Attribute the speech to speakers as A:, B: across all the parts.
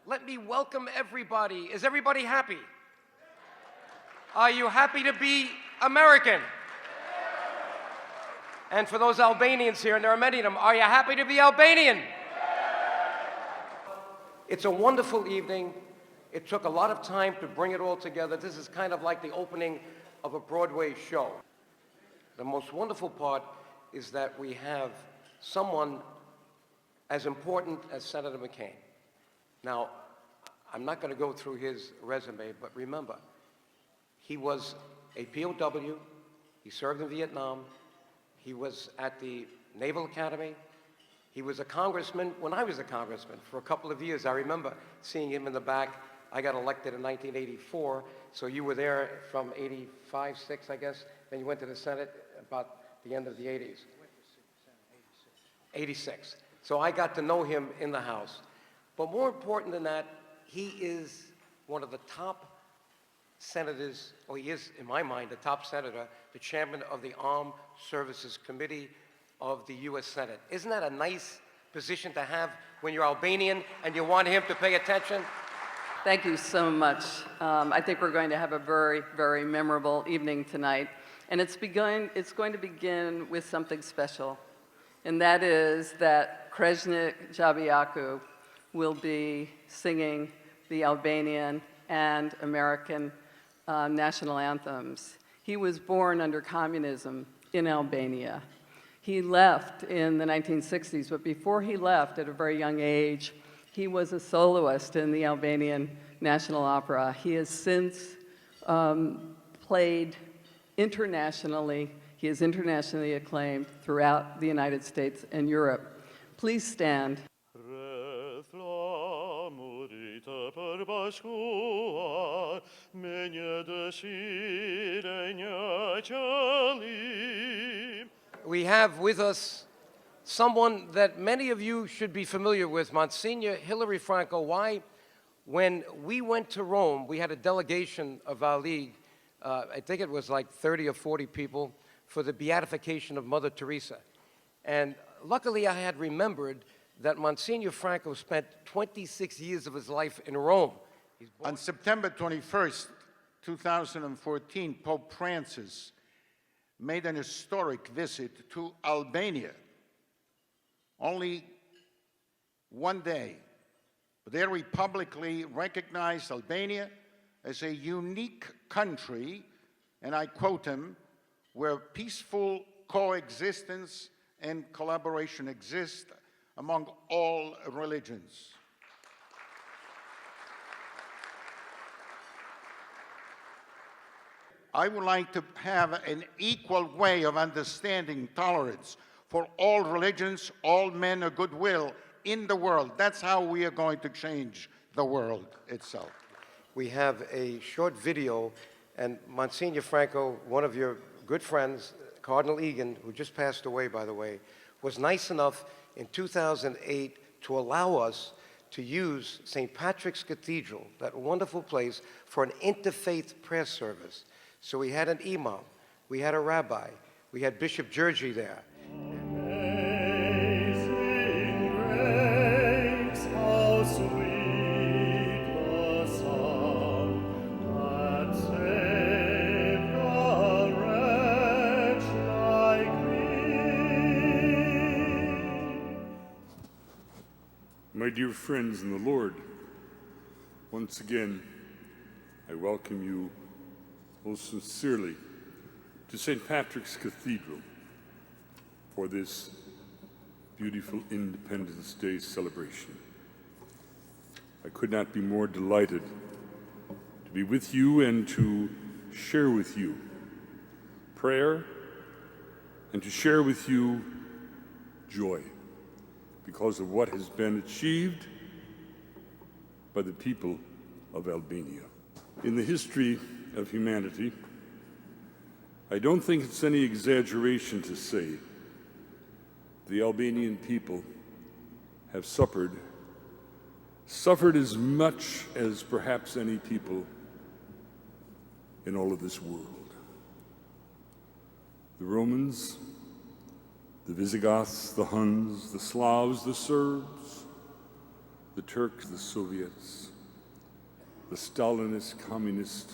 A: let me welcome everybody. Is everybody happy? Are you happy to be American? And for those Albanians here, and there are many of them, are you happy to be Albanian? It's a wonderful evening. It took a lot of time to bring it all together. This is kind of like the opening of a Broadway show. The most wonderful part is that we have someone as important as Senator McCain. Now, I'm not going to go through his resume, but remember, he was a POW, he served in Vietnam, he was at the Naval Academy, he was a congressman when I was a congressman for a couple of years. I remember seeing him in the back. I got elected in 1984, so you were there from 85, 6, I guess, then you went to the Senate about the end of the 80s. 86. So I got to know him in the House. But more important than that, he is one of the top senators, or he is, in my mind, the top senator, the chairman of the Armed Services Committee of the U.S. Senate. Isn't that a nice position to have when you're Albanian and you want him to pay attention?
B: Thank you so much. I think we're going to have a very, very memorable evening tonight. And it's going to begin with something special. And that is that Kreshnik Jabiaku will be singing the Albanian and American national anthems. He was born under communism in Albania. He left in the 1960s, but before he left at a very young age, he was a soloist in the Albanian National Opera. He has since played internationally. He is internationally acclaimed throughout the United States and Europe. Please stand.
A: We have with us someone that many of you should be familiar with, Monsignor Hilary Franco. Why? When we went to Rome, we had a delegation of our league, I think it was like 30 or 40 people, for the beatification of Mother Teresa. And luckily I had remembered that Monsignor Franco spent 26 years of his life in Rome.
C: On September 21st, 2014, Pope Francis made an historic visit to Albania. Only one day. But there he publicly recognized Albania as a unique country, and I quote him, where peaceful coexistence and collaboration exist among all religions. I would like to have an equal way of understanding tolerance for all religions, all men of goodwill in the world. That's how we are going to change the world itself.
A: We have a short video, and Monsignor Franco, one of your good friends, Cardinal Egan, who just passed away, by the way, was nice enough in 2008 to allow us to use St. Patrick's Cathedral, that wonderful place, for an interfaith prayer service. So we had an imam, we had a rabbi, we had Bishop Georgi there.
D: My dear friends in the Lord, once again, I welcome you most sincerely to St. Patrick's Cathedral for this beautiful Independence Day celebration. I could not be more delighted to be with you and to share with you prayer and to share with you joy because of what has been achieved by the people of Albania. In the history of humanity, I don't think it's any exaggeration to say the Albanian people have suffered as much as perhaps any people in all of this world. The Romans, the Visigoths, the Huns, the Slavs, the Serbs, the Turks, the Soviets, the Stalinist, communist.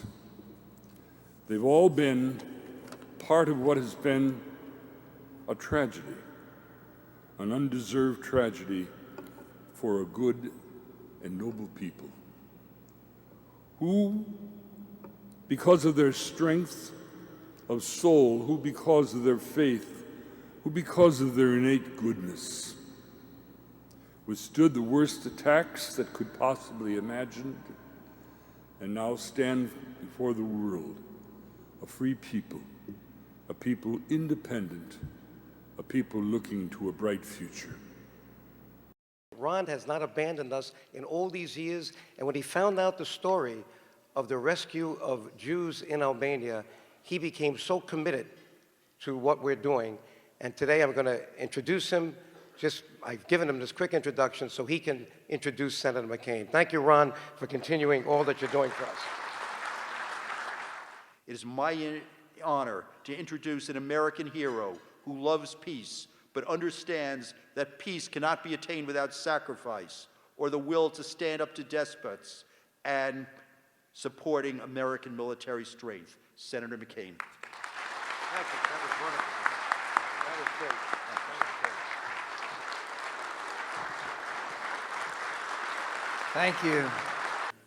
D: They've all been part of what has been a tragedy, an undeserved tragedy for a good and noble people, who, because of their strength of soul, who because of their faith, who because of their innate goodness, withstood the worst attacks that could possibly imagined, and now stand before the world a free people, a people independent, a people looking to a bright future.
A: Ron has not abandoned us in all these years, and when he found out the story of the rescue of Jews in Albania, he became so committed to what we're doing. And today I'm going to introduce him. I've given him this quick introduction so he can introduce Senator McCain. Thank you, Ron, for continuing all that you're doing for us.
E: It is my honor to introduce an American hero who loves peace, but understands that peace cannot be attained without sacrifice or the will to stand up to despots and supporting American military strength, Senator McCain.
A: Thank you. That was wonderful. That was great.
F: Thank you.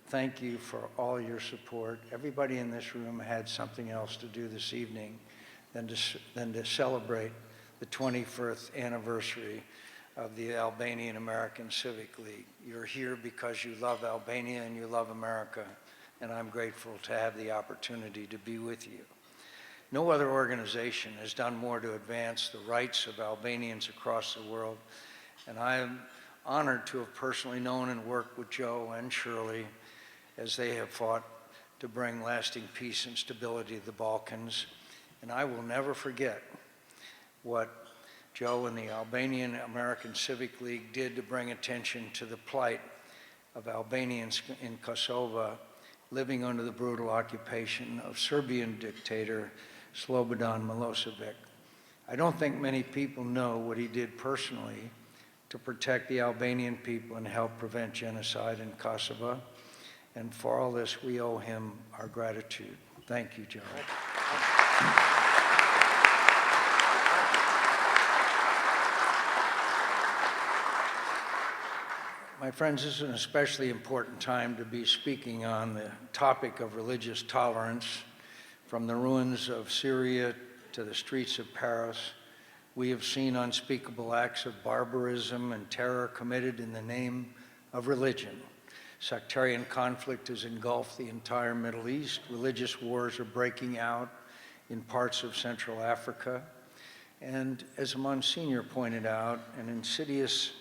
F: Thank you for all your support. Everybody in this room had something else to do this evening than to celebrate the 21st anniversary of the Albanian American Civic League. You're here because you love Albania and you love America, and I'm grateful to have the opportunity to be with you. No other organization has done more to advance the rights of Albanians across the world, and I am honored to have personally known and worked with Joe and Shirley as they have fought to bring lasting peace and stability to the Balkans. And I will never forget what Joe and the Albanian American Civic League did to bring attention to the plight of Albanians in Kosovo living under the brutal occupation of Serbian dictator Slobodan Milosevic. I don't think many people know what he did personally to protect the Albanian people and help prevent genocide in Kosovo. And for all this, we owe him our gratitude. Thank you, Joe. My friends, this is an especially important time to be speaking on the topic of religious tolerance. From the ruins of Syria to the streets of Paris, we have seen unspeakable acts of barbarism and terror committed in the name of religion. Sectarian conflict has engulfed the entire Middle East. Religious wars are breaking out in parts of Central Africa. And as Monsignor pointed out, an insidious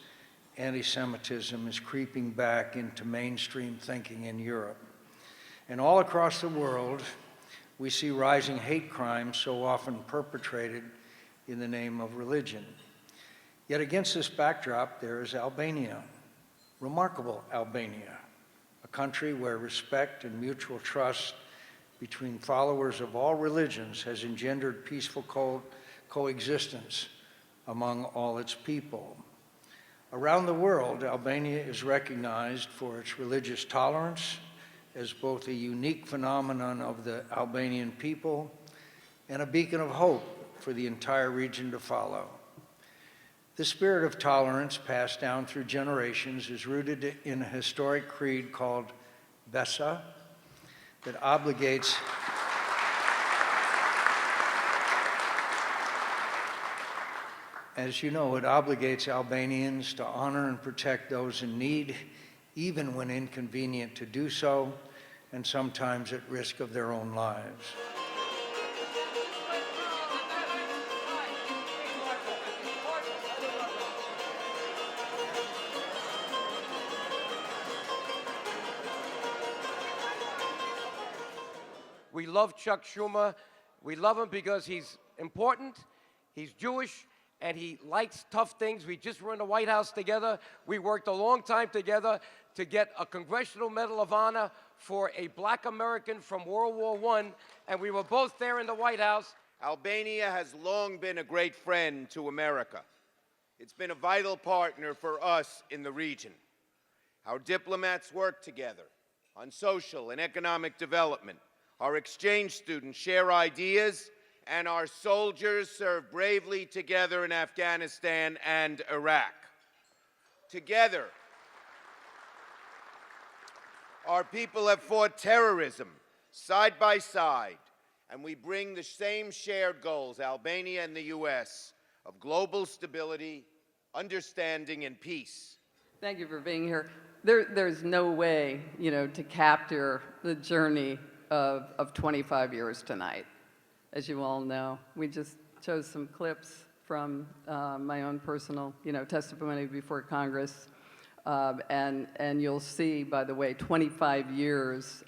F: anti-Semitism is creeping back into mainstream thinking in Europe. And all across the world, we see rising hate crimes so often perpetrated in the name of religion. Yet against this backdrop, there is Albania, remarkable Albania, a country where respect and mutual trust between followers of all religions has engendered peaceful coexistence among all its people. Around the world, Albania is recognized for its religious tolerance as both a unique phenomenon of the Albanian people and a beacon of hope for the entire region to follow. The spirit of tolerance passed down through generations is rooted in a historic creed called Vesa that obligates as you know, it obligates Albanians to honor and protect those in need, even when inconvenient to do so, and sometimes at risk of their own lives.
A: We love Chuck Schumer. We love him because he's important, he's Jewish, and he likes tough things. We just were in the White House together. We worked a long time together to get a Congressional Medal of Honor for a black American from World War I, and we were both there in the White House.
G: Albania has long been a great friend to America. It's been a vital partner for us in the region. Our diplomats work together on social and economic development. Our exchange students share ideas, and our soldiers serve bravely together in Afghanistan and Iraq. Together, our people have fought terrorism side by side, and we bring the same shared goals, Albania and the U.S., of global stability, understanding, and peace.
B: Thank you for being here. There's no way, to capture the journey of 25 years tonight. As you all know, we just chose some clips from my own personal, testimony before Congress. And you'll see, by the way, 25 years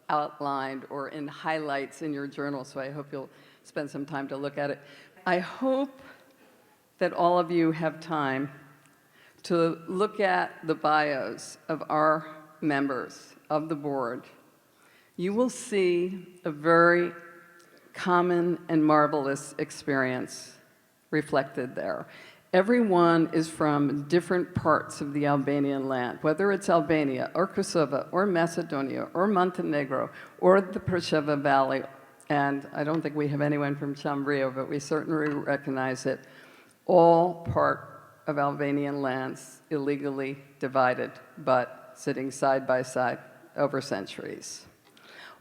B: outlined or in highlights in your journal, so I hope you'll spend some time to look at it. I hope that all of you have time to look at the bios of our members of the board. You will see a very common and marvelous experience reflected there. Everyone is from different parts of the Albanian land, whether it's Albania or Kosovo or Macedonia or Montenegro or the Preševa Valley. And I don't think we have anyone from Chambrio, but we certainly recognize it. All part of Albanian lands illegally divided, but sitting side by side over centuries.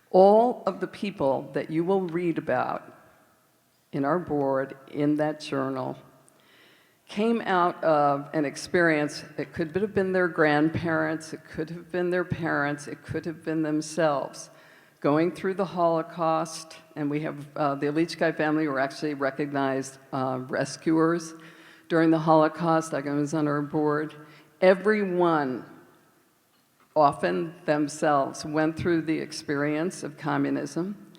B: All of the people that you will read about in our board, in that journal, came out of an experience. It could have been their grandparents, it could have been their parents, it could have been themselves. Going through the Holocaust, and we have the Ilichkai family were actually recognized rescuers during the Holocaust. I was on our board. Everyone, often themselves, went through the experience of communism,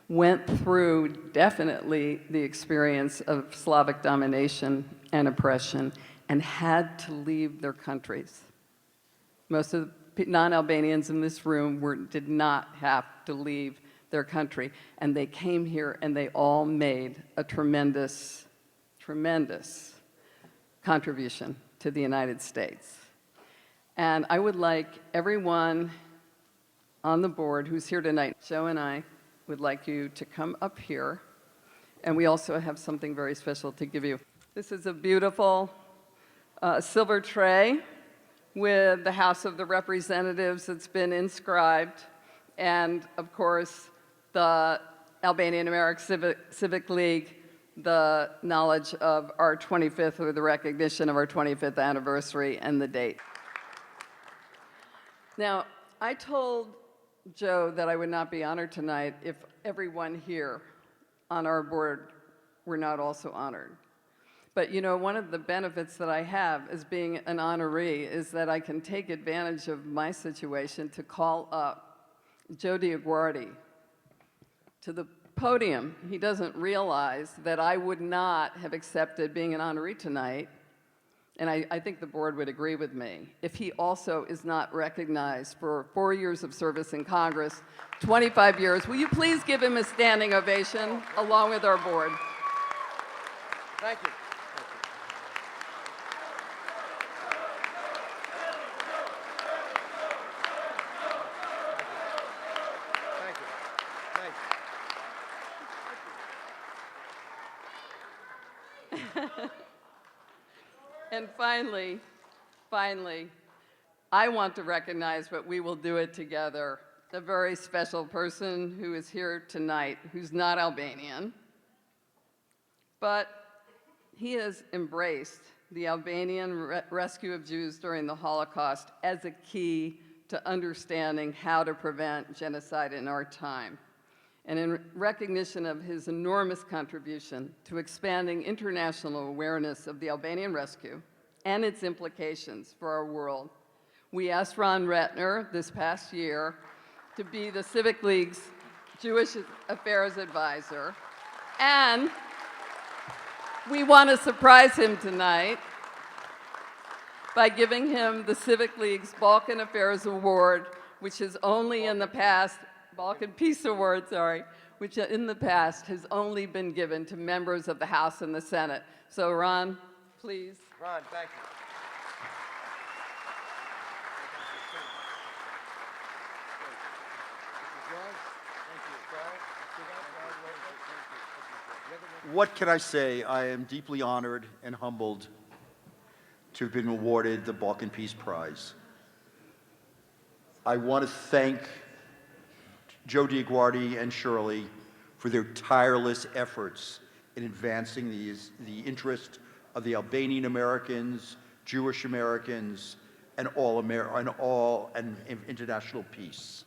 B: went through definitely the experience of Slavic domination and oppression, and had to leave their countries. Most of the non-Albanians in this room did not have to leave their country, and they came here and they all made a tremendous, tremendous contribution to the United States. And I would like everyone on the board who's here tonight, Joe and I would like you to come up here, and we also have something very special to give you. This is a beautiful silver tray with the House of the Representatives that's been inscribed, and of course, the Albanian American Civic League, the knowledge of our 25th, or the recognition of our 25th anniversary and the date. Now, I told Joe that I would not be honored tonight if everyone here on our board were not also honored. But one of the benefits that I have as being an honoree is that I can take advantage of my situation to call up Joe DioGuardi to the podium. He doesn't realize that I would not have accepted being an honoree tonight, and I think the board would agree with me, if he also is not recognized for 4 years of service in Congress, 25 years. Will you please give him a standing ovation along with our board?
A: Thank you.
B: And finally, I want to recognize, but we will do it together, a very special person who is here tonight, who's not Albanian, but he has embraced the Albanian rescue of Jews during the Holocaust as a key to understanding how to prevent genocide in our time. And in recognition of his enormous contribution to expanding international awareness of the Albanian rescue and its implications for our world, we asked Ron Retner this past year to be the Civic League's Jewish Affairs Advisor. And we want to surprise him tonight by giving him the Civic League's Balkan Affairs Award, which is only in the past, Balkan Peace Award, sorry, which in the past has only been given to members of the House and the Senate. So Ron, please.
A: Ron, thank you.
E: What can I say? I am deeply honored and humbled to have been awarded the Balkan Peace Prize. I want to thank Joe DioGuardi and Shirley for their tireless efforts in advancing the interest of the Albanian Americans, Jewish Americans, and international peace.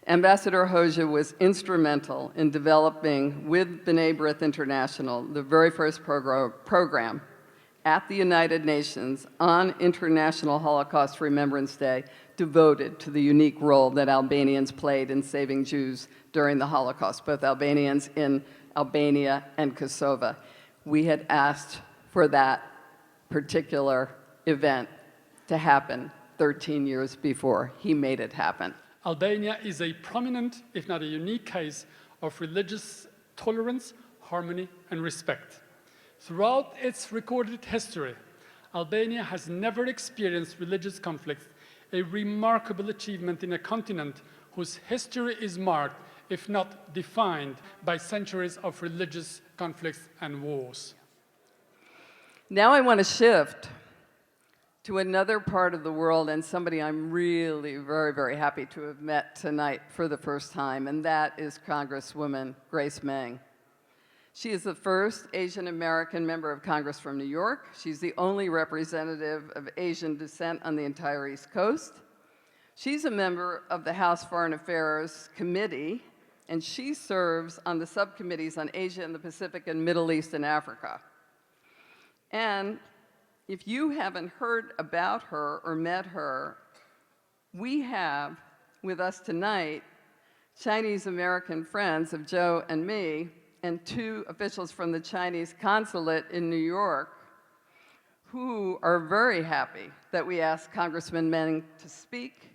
B: Ambassador Hoxha was instrumental in developing, with B'nai B'rith International, the very first program at the United Nations on International Holocaust Remembrance Day devoted to the unique role that Albanians played in saving Jews during the Holocaust, both Albanians in Albania and Kosovo. We had asked for that particular event to happen 13 years before. He made it happen.
H: Albania is a prominent, if not a unique case, of religious tolerance, harmony, and respect. Throughout its recorded history, Albania has never experienced religious conflict, a remarkable achievement in a continent whose history is marked, if not defined, by centuries of religious conflicts and wars.
B: Now I want to shift to another part of the world and somebody I'm really very, very happy to have met tonight for the first time, and that is Congresswoman Grace Meng. She is the first Asian American member of Congress from New York. She's the only representative of Asian descent on the entire East Coast. She's a member of the House Foreign Affairs Committee, and she serves on the subcommittees on Asia and the Pacific and Middle East and Africa. And if you haven't heard about her or met her, we have with us tonight Chinese American friends of Joe and me and 2 officials from the Chinese consulate in New York who are very happy that we asked Congressman Meng to speak.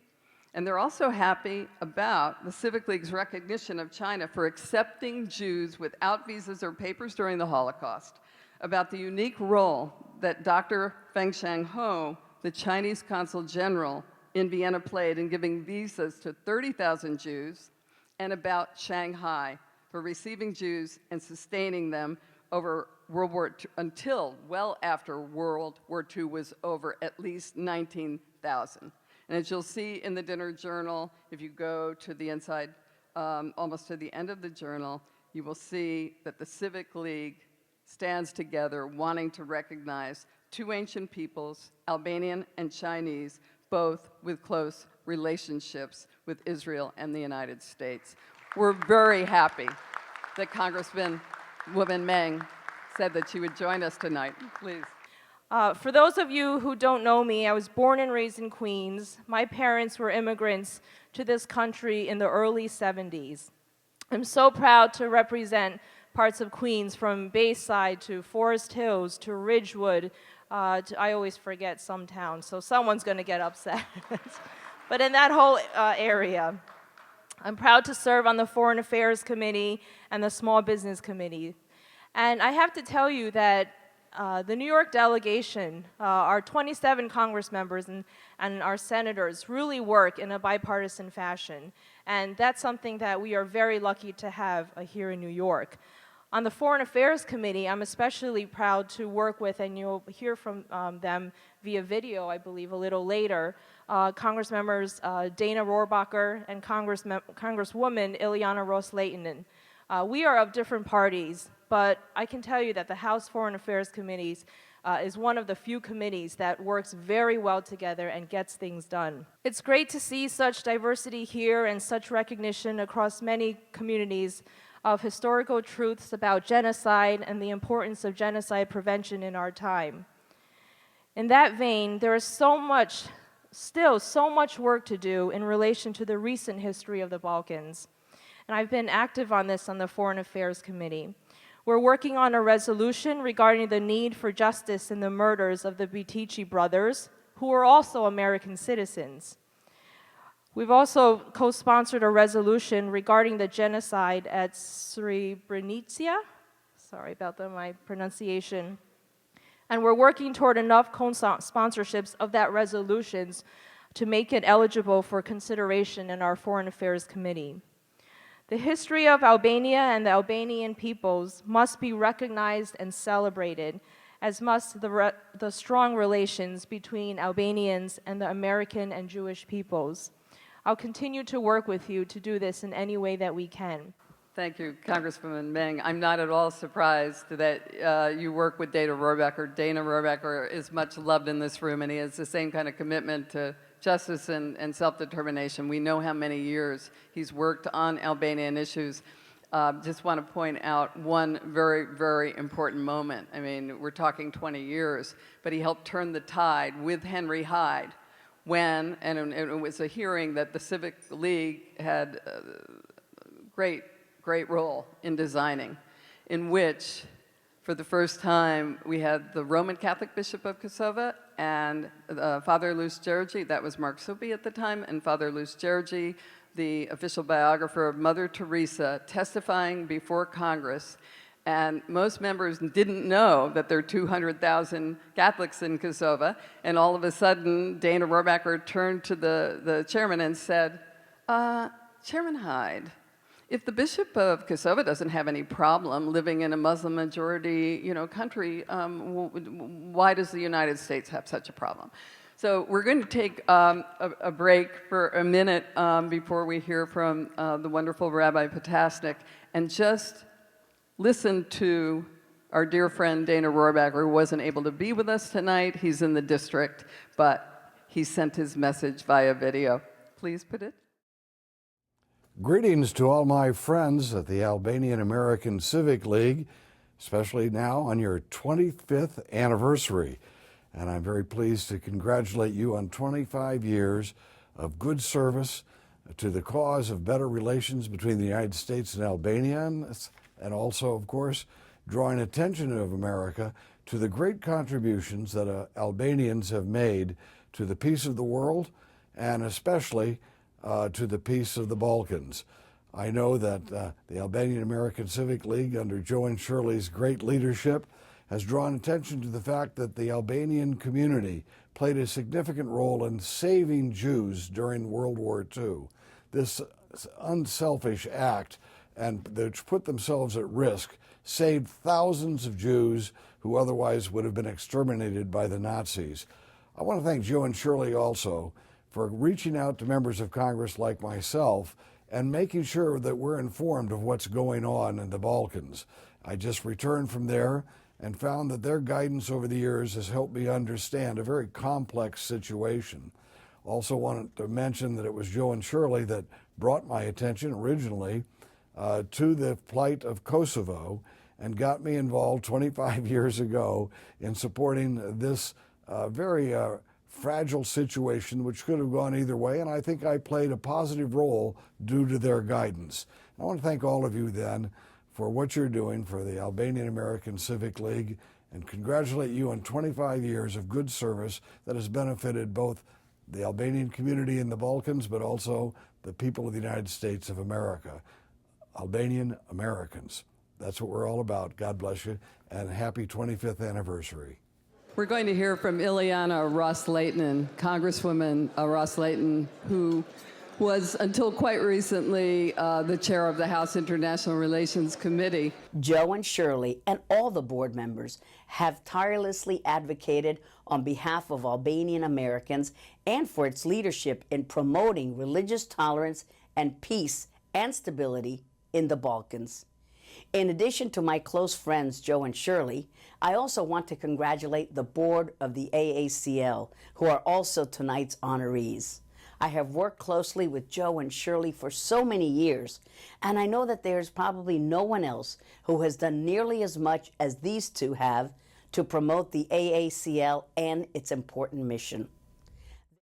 B: And they're also happy about the Civic League's recognition of China for accepting Jews without visas or papers during the Holocaust, about the unique role that Dr. Feng Xiangho, the Chinese Consul General in Vienna, played in giving visas to 30,000 Jews, and about Shanghai for receiving Jews and sustaining them over World War II, until well after World War II was over, at least 19,000. And as you'll see in the dinner journal, if you go to the inside, almost to the end of the journal, you will see that the Civic League stands together wanting to recognize 2 ancient peoples, Albanian and Chinese, both with close relationships with Israel and the United States. We're very happy that Congresswoman Meng said that she would join us tonight. Please.
I: For those of you who don't know me, I was born and raised in Queens. My parents were immigrants to this country in the early 70s. I'm so proud to represent parts of Queens, from Bayside to Forest Hills to Ridgewood. I always forget some towns, so someone's going to get upset. But in that whole area, I'm proud to serve on the Foreign Affairs Committee and the Small Business Committee. And I have to tell you that the New York delegation, our 27 Congress members and our senators really work in a bipartisan fashion. And that's something that we are very lucky to have here in New York. On the Foreign Affairs Committee, I'm especially proud to work with, and you'll hear from them via video, I believe, a little later, Congress members Dana Rohrabacher and Congresswoman Ileana Ros-Lehtinen. We are of different parties, but I can tell you that the House Foreign Affairs Committees is one of the few committees that works very well together and gets things done. It's great to see such diversity here and such recognition across many communities of historical truths about genocide and the importance of genocide prevention in our time. In that vein, there is still so much work to do in relation to the recent history of the Balkans. And I've been active on this on the Foreign Affairs Committee. We're working on a resolution regarding the need for justice in the murders of the Bitici brothers, who were also American citizens. We've also co-sponsored a resolution regarding the genocide at Srebrenica. Sorry about my pronunciation. And we're working toward enough co-sponsorships of that resolutions to make it eligible for consideration in our Foreign Affairs Committee. The history of Albania and the Albanian peoples must be recognized and celebrated, as must the strong relations between Albanians and the American and Jewish peoples. I'll continue to work with you to do this in any way that we can.
B: Thank you, Congresswoman Meng. I'm not at all surprised that you work with Dana Rohrabacher. Dana Rohrabacher is much loved in this room, and he has the same kind of commitment to justice and self-determination. We know how many years he's worked on Albanian issues. Just want to point out one very, very important moment. I mean, we're talking 20 years, but he helped turn the tide with Henry Hyde when, and it was a hearing that the Civic League had a great role in designing, in which, for the first time, we had the Roman Catholic Bishop of Kosovo and Father Luce Georgi, that was Mark Supi at the time, and Father Luce Georgi, the official biographer of Mother Teresa, testifying before Congress. And most members didn't know that there are 200,000 Catholics in Kosovo, and all of a sudden, Dana Rohrabacher turned to the chairman and said, Chairman Hyde, if the Bishop of Kosovo doesn't have any problem living in a Muslim majority, country, why does the United States have such a problem? So we're going to take a break for a minute before we hear from the wonderful Rabbi Potasnik, and just listen to our dear friend Dana Rohrabacher, who wasn't able to be with us tonight. He's in the district, but he sent his message via video. Please put it.
J: Greetings to all my friends at the Albanian American Civic League, especially now on your 25th anniversary. And I'm very pleased to congratulate you on 25 years of good service to the cause of better relations between the United States and Albania, and also, of course, drawing attention of America to the great contributions that Albanians have made to the peace of the world, and especially to the peace of the Balkans. I know that the Albanian American Civic League, under Joe and Shirley's great leadership, has drawn attention to the fact that the Albanian community played a significant role in saving Jews during World War II. This unselfish act, and which put themselves at risk, saved thousands of Jews who otherwise would have been exterminated by the Nazis. I want to thank Joe and Shirley also for reaching out to members of Congress like myself and making sure that we're informed of what's going on in the Balkans. I just returned from there and found that their guidance over the years has helped me understand a very complex situation. Also wanted to mention that it was Joe and Shirley that brought my attention originally to the plight of Kosovo and got me involved 25 years ago in supporting this very fragile situation, which could have gone either way, and I think I played a positive role due to their guidance. I want to thank all of you then for what you're doing for the Albanian American Civic League, and congratulate you on 25 years of good service that has benefited both the Albanian community in the Balkans, but also the people of the United States of America. Albanian Americans. That's what we're all about. God bless you, and happy 25th anniversary.
B: We're going to hear from Ileana Ros-Lehtinen, Congresswoman Ros-Lehtinen, who was, until quite recently, the chair of the House International Relations Committee.
K: Joe and Shirley and all the board members have tirelessly advocated on behalf of Albanian Americans and for its leadership in promoting religious tolerance and peace and stability in the Balkans. In addition to my close friends, Joe and Shirley, I also want to congratulate the board of the AACL, who are also tonight's honorees. I have worked closely with Joe and Shirley for so many years, and I know that there's probably no one else who has done nearly as much as these two have to promote the AACL and its important mission.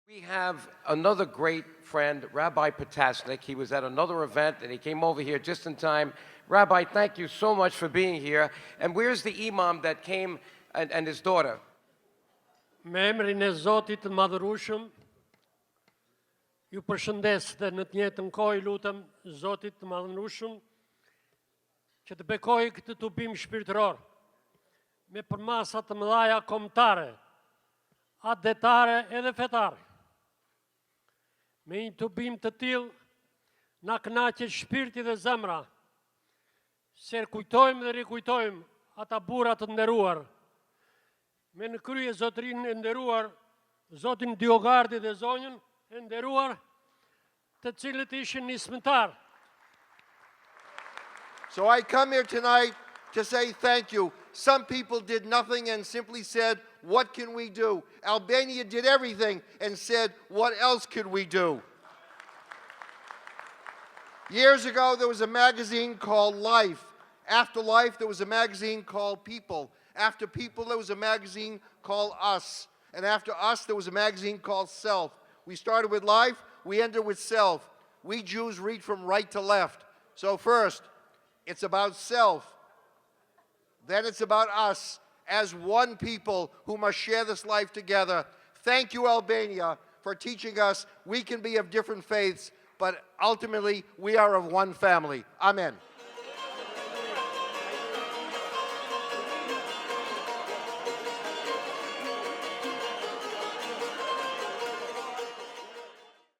A: We have another great friend, Rabbi Potasnik. He was at another event, and he came over here just in time. Rabbi, thank you so much for being here. And where's the imam that came and his daughter?
L: Me emrin e Zotit të Madhërueshëm, ju përshëndes dhe në të njëjtën kohë lutem Zotit të Madhërueshëm që të bekojë këtë tubim shpirtëror me përmasa të mëdha kombëtare, adetare edhe fetare. Me një tubim të tillë na kënaqet shpirti dhe zemra, se kujtojmë dhe rikujtojmë ata burra të nderuar, me në krye zotërinë e nderuar, zotin DioGuardi dhe zonjën e nderuar, të cilët ishin nismëtar.
E: So I come here tonight to say thank you. Some people did nothing and simply said, what can we do? Albania did everything and said, what else could we do? Years ago, there was a magazine called Life. After Life, there was a magazine called People. After People, there was a magazine called Us. And after Us, there was a magazine called Self. We started with Life, we ended with Self. We Jews read from right to left. So first, it's about self. Then it's about us as one people who must share this life together. Thank you, Albania, for teaching us we can be of different faiths, but ultimately we are of one family. Amen.